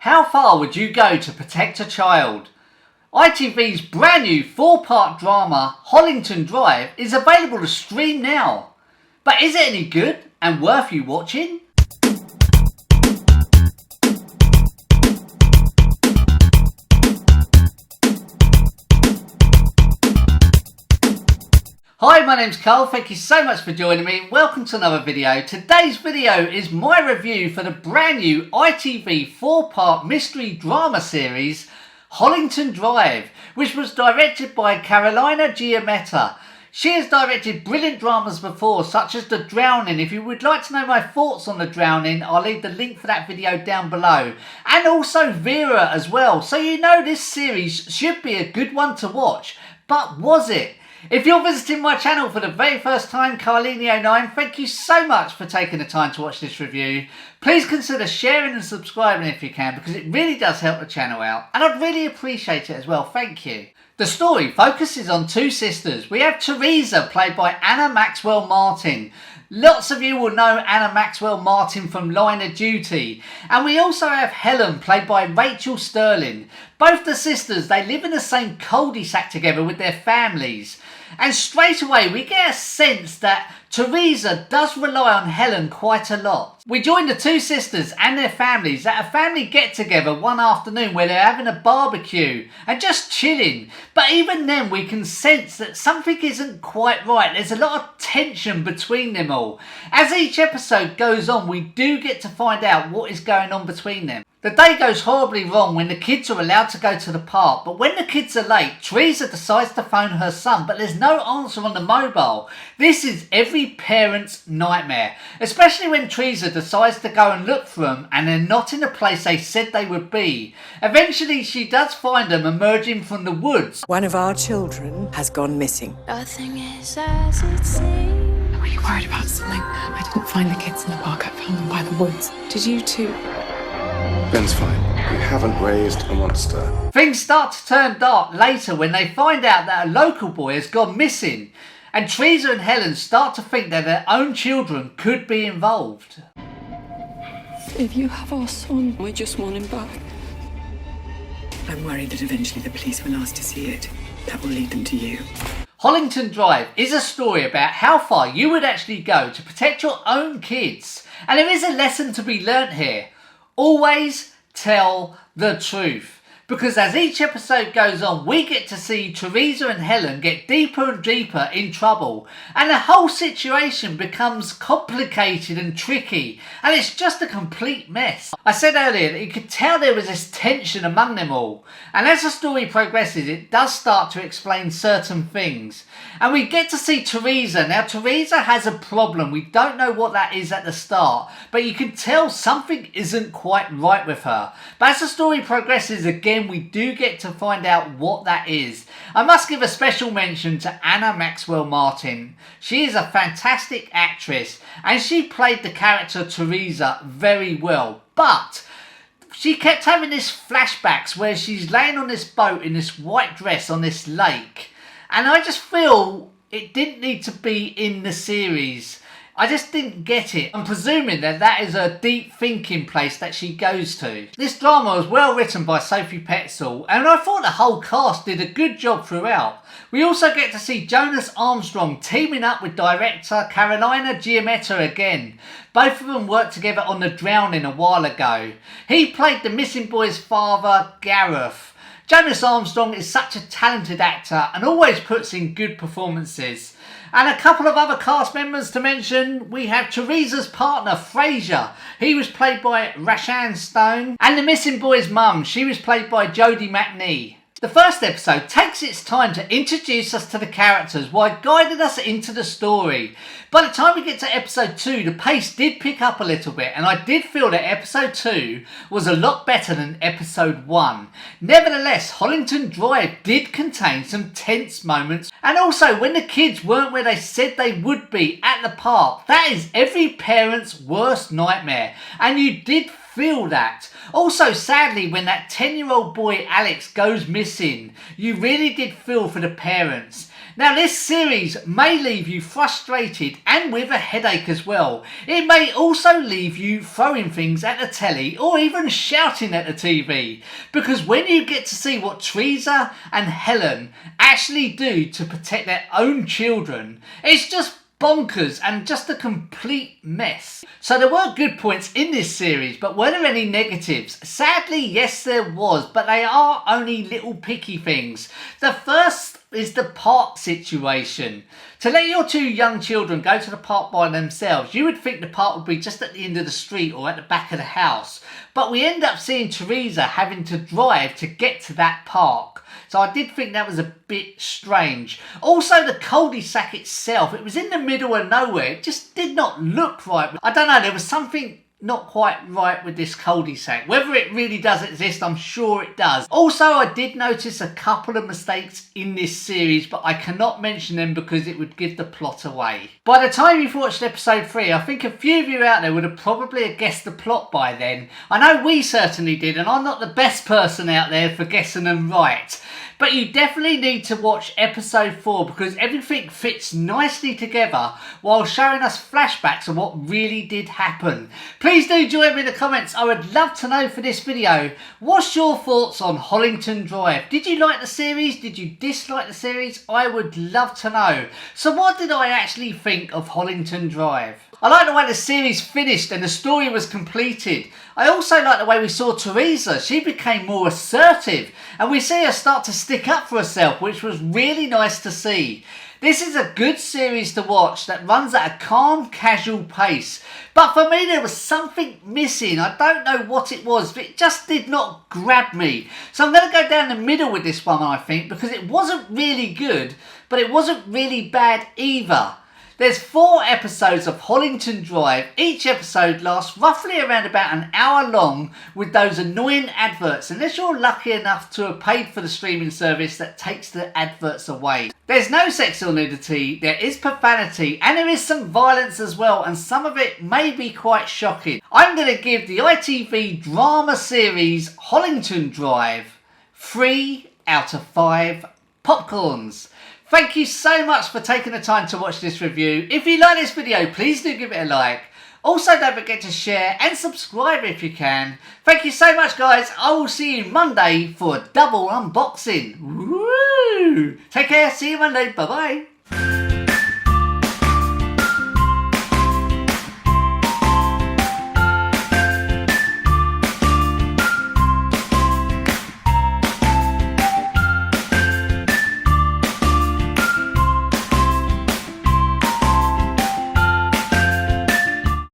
How far would you go to protect a child? ITV's brand new 4-part drama, Hollington Drive, is available to stream now. But is it any good and worth you watching? Hi, my name's Carl, thank you so much for joining me. Welcome to another video. Today's video is my review for the brand new ITV 4-part mystery drama series, Hollington Drive, which was directed by Carlinio. She has directed brilliant dramas before, such as The Drowning. If you would like to know my thoughts on The Drowning, I'll leave the link for that video down below. And also Vera as well. So you know this series should be a good one to watch. But was it? If you're visiting my channel for the very first time, Carlinio9, thank you so much for taking the time to watch this review. Please consider sharing and subscribing if you can, because it really does help the channel out. And I'd really appreciate it as well, thank you. The story focuses on two sisters. We have Teresa, played by Anna Maxwell-Martin. Lots of you will know Anna Maxwell-Martin from Line of Duty. And we also have Helen, played by Rachel Sterling. Both the sisters, they live in the same cul-de-sac together with their families. And straight away we get a sense that Teresa does rely on Helen quite a lot. We join the two sisters and their families at a family get-together one afternoon where they're having a barbecue and just chilling. But even then we can sense that something isn't quite right. There's a lot of tension between them all. As each episode goes on, we do get to find out what is going on between them. The day goes horribly wrong when the kids are allowed to go to the park, but when the kids are late, Teresa decides to phone her son, but there's no answer on the mobile. This is every parent's nightmare, especially when Teresa decides to go and look for them and they're not in the place they said they would be. Eventually she does find them emerging from the woods. One of our children has gone missing. Nothing is as it seems. Were you worried about something? I didn't find the kids in the park. I found them by the woods. Did you too? Ben's fine. We haven't raised a monster. Things start to turn dark later when they find out that a local boy has gone missing, and Teresa and Helen start to think that their own children could be involved. If you have our son, we just want him back. I'm worried that eventually the police will ask to see it. That will lead them to you. Hollington Drive is a story about how far you would actually go to protect your own kids. And there is a lesson to be learnt here. Always tell the truth. Because as each episode goes on, we get to see Teresa and Helen get deeper and deeper in trouble. And the whole situation becomes complicated and tricky. And it's just a complete mess. I said earlier that you could tell there was this tension among them all. And as the story progresses, it does start to explain certain things. And we get to see Teresa. Now, Teresa has a problem. We don't know what that is at the start. But you can tell something isn't quite right with her. But as the story progresses again, we do get to find out what that is. I must give a special mention to Anna Maxwell-Martin. She is a fantastic actress and she played the character Teresa very well. But she kept having these flashbacks where she's laying on this boat in this white dress on this lake. And I just feel it didn't need to be in the series. I just didn't get it. I'm presuming that that is a deep thinking place that she goes to. This drama was well written by Sophie Petzold, and I thought the whole cast did a good job throughout. We also get to see Jonas Armstrong teaming up with director Carlinio again. Both of them worked together on The Drowning a while ago. He played the missing boy's father, Gareth. Jonas Armstrong is such a talented actor and always puts in good performances. And a couple of other cast members to mention. We have Teresa's partner, Fraser. He was played by Rashan Stone. And the missing boy's mum, she was played by Jodie McNee. The first episode takes its time to introduce us to the characters while guiding us into the story. By the time we get to episode 2, the pace did pick up a little bit, and I did feel that episode 2 was a lot better than episode 1. Nevertheless, Hollington Drive did contain some tense moments, and also when the kids weren't where they said they would be at the park. That is every parent's worst nightmare, and you did feel that. Also, sadly, when that 10-year-old boy Alex goes missing, you really did feel for the parents. Now this series may leave you frustrated and with a headache as well. It may also leave you throwing things at the telly or even shouting at the TV. Because when you get to see what Teresa and Helen actually do to protect their own children, it's just bonkers and just a complete mess. So there were good points in this series, but were there any negatives? Sadly, yes there was, but they are only little picky things. The first is the park situation. To let your two young children go to the park by themselves, you would think the park would be just at the end of the street or at the back of the house. But we end up seeing Teresa having to drive to get to that park. So I did think that was a bit strange. Also the cul-de-sac itself, it was in the middle of nowhere. It just did not look right. I don't know, there was something not quite right with this cul-de-sac. Whether it really does exist, I'm sure it does. Also, I did notice a couple of mistakes in this series, but I cannot mention them because it would give the plot away. By the time you've watched episode 3, I think a few of you out there would have probably guessed the plot by then. I know we certainly did, and I'm not the best person out there for guessing them right. But you definitely need to watch episode 4 because everything fits nicely together while showing us flashbacks of what really did happen. Please do join me in the comments. I would love to know for this video, what's your thoughts on Hollington Drive? Did you like the series? Did you dislike the series? I would love to know. So what did I actually think of Hollington Drive? I like the way the series finished and the story was completed. I also like the way we saw Teresa. She became more assertive and we see her start to stick up for herself, which was really nice to see. This is a good series to watch that runs at a calm, casual pace. But for me, there was something missing. I don't know what it was, but it just did not grab me. So I'm going to go down the middle with this one, I think, because it wasn't really good, but it wasn't really bad either. There's 4 episodes of Hollington Drive. Each episode lasts roughly around about an hour long with those annoying adverts, unless you're lucky enough to have paid for the streaming service that takes the adverts away. There's no sexual nudity, there is profanity, and there is some violence as well, and some of it may be quite shocking. I'm going to give the ITV drama series Hollington Drive 3 out of 5 popcorns. Thank you so much for taking the time to watch this review. If you like this video, please do give it a like. Also, don't forget to share and subscribe if you can. Thank you so much, guys. I will see you Monday for a double unboxing. Woo! Take care. See you Monday. Bye-bye.